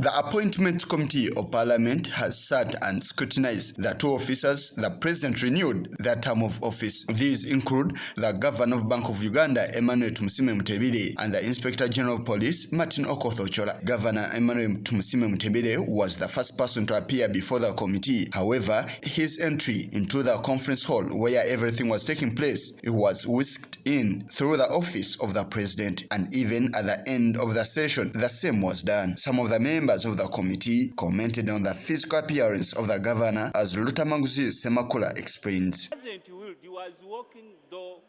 The Appointment Committee of Parliament has sat and scrutinized the two officers the President renewed their term of office. These include the Governor of Bank of Uganda, Emmanuel Tumusiime Mutebire, and the Inspector General of Police, Okoth Ochola. Governor Emmanuel Tumusiime Mutebire was the first person to appear before the committee. However, his entry into the conference hall where everything was taking place was whisked in through the office of the President, and even at the end of the session, the same was done. Some of the members of the committee commented on the physical appearance of the governor, as Tumusiime Mutebire explains. President Wilde was walking, though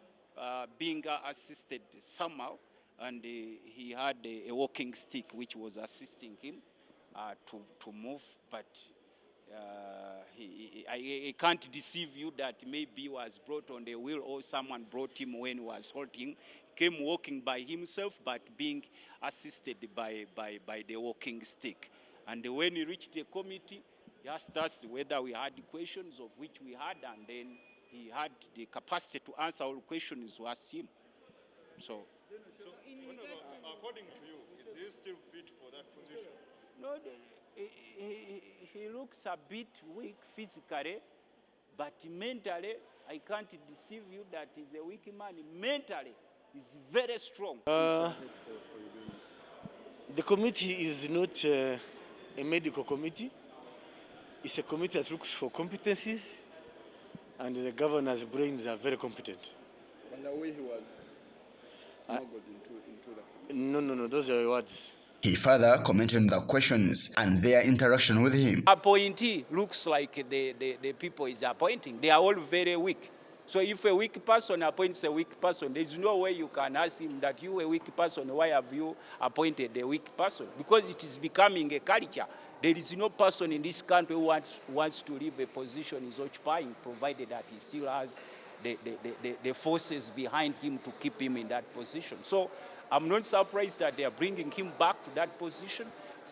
being assisted somehow, and he had a walking stick which was assisting him to move, but I can't deceive you that maybe he was brought on the wheel or someone brought him when he was halting. He came walking by himself, but being assisted by the walking stick. And when he reached the committee, he asked us whether we had questions, of which we had, and then he had the capacity to answer all questions we asked him. So according to you, is he still fit for that position? No, he looks a bit weak physically, but mentally, I can't deceive you that he's a weak man. Mentally, he's very strong. The committee is not a medical committee. It's a committee that looks for competencies, and the governor's brains are very competent. And the way he was smuggled into the... No, those are words. He further commented on the questions and their interaction with him. Appointee looks like the people he's appointing. They are all very weak. So if a weak person appoints a weak person, there's no way you can ask him that you a weak person, why have you appointed a weak person? Because it is becoming a culture. There is no person in this country who wants to leave a position he's occupying, provided that he still has the forces behind him to keep him in that position. So I'm not surprised that they are bringing him back to that position.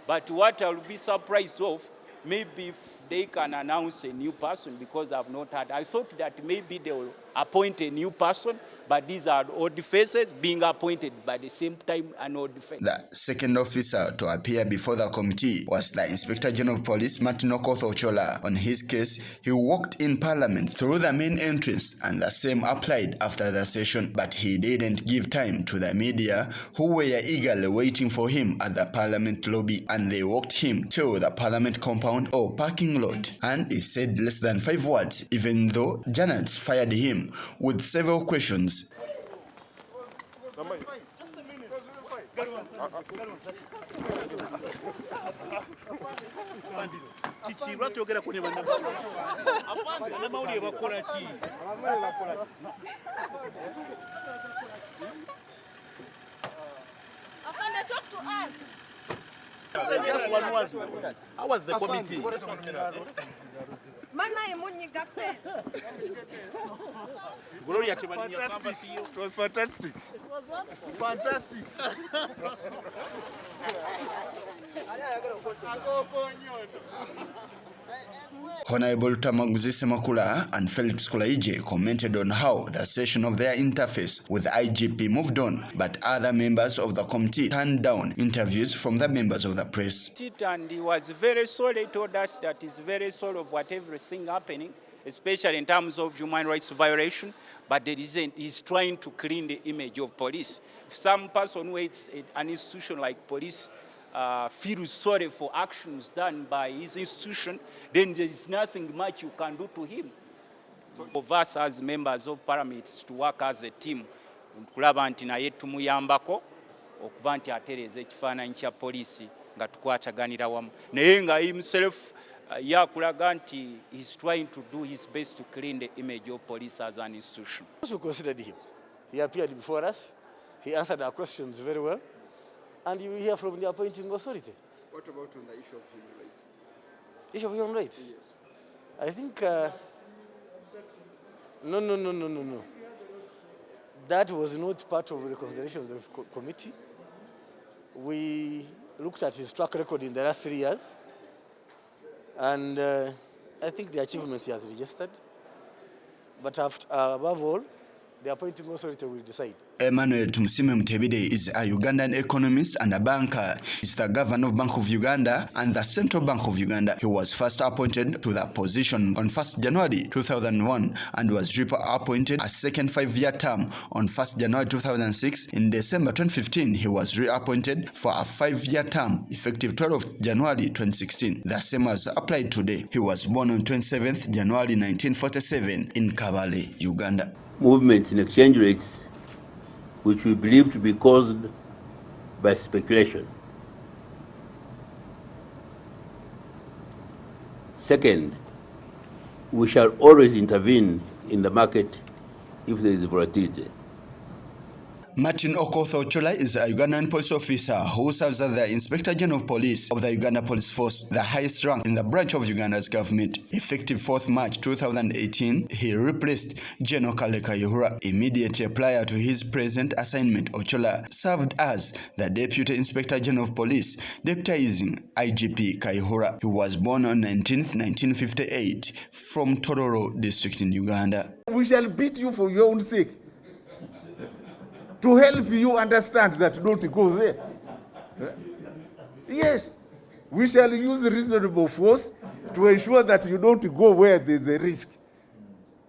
But what I'll be surprised of, maybe if they can announce a new person, because I've not had. I thought that maybe they will appoint a new person, but these are old faces being appointed by the same time an old face. The second officer to appear before the committee was the Inspector General of Police, Okoth Ochola. On his case, he walked in Parliament through the main entrance, and the same applied after the session. But he didn't give time to the media, who were eagerly waiting for him at the Parliament lobby, and they walked him to the Parliament compound or parking lot. And he said less than 5 words, even though journalists fired him with several questions. Just one word. How was the committee? Fantastic. It was fantastic. Fantastic. Honorable Tumusiime Mutebire and Felix Kulaije commented on how the session of their interface with IGP moved on, but other members of the committee turned down interviews from the members of the press. And he was very sorry, he told us that he's very sorry of everything happening, especially in terms of human rights violation, but there isn't. He's trying to clean the image of police. If some person who hates an institution like police feels sorry for actions done by his institution, then there is nothing much you can do to him. So, of us as members of Parliament to work as a team, kulaba nti naye tumuyambako okuba nti atereeza ekifaananyi kya poliisi nga tukwataganira wamu. Naye nga himself yakulaga nti he's trying to do his best to clean the image of police as an institution. We also considered him. He appeared before us. He answered our questions very well. And you will hear from the appointing authority. What about on the issue of human rights? Issue of human rights? Yes. I think, no. That was not part of the consideration of the committee. We looked at his track record in the last 3 years, and I think the achievements he has registered. But above all, the appointing authority will decide. Emmanuel Tumusiime Mutebire is a Ugandan economist and a banker. He's the governor of Bank of Uganda and the Central Bank of Uganda. He was first appointed to that position on 1st January 2001 and was appointed a second 5-year term on 1st January 2006. In December 2015, he was reappointed for a 5-year term effective 12th January 2016. The same as applied today. He was born on 27th January 1947 in Kabale, Uganda. Movements in exchange rates which we believe to be caused by speculation. Second, we shall always intervene in the market if there is volatility. Martin Okoth Ochola is a Ugandan police officer who serves as the Inspector General of Police of the Uganda Police Force, the highest rank in the branch of Uganda's government. Effective 4th March 2018, he replaced General Kayihura. Immediately prior to his present assignment, Ochola served as the Deputy Inspector General of Police, deputizing IGP Kayihura. He was born on 19th, 1958 from Tororo district in Uganda. We shall beat you for your own sake, to help you understand that don't go there. Yes, we shall use reasonable force to ensure that you don't go where there's a risk.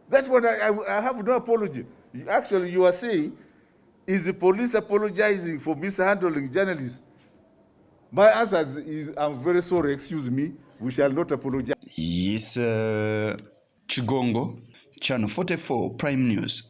That's what I have no apology. Actually, you are saying, is the police apologizing for mishandling journalists? My answer is, I'm very sorry, excuse me, we shall not apologize. Yes, Chigongo, Channel 44 Prime News.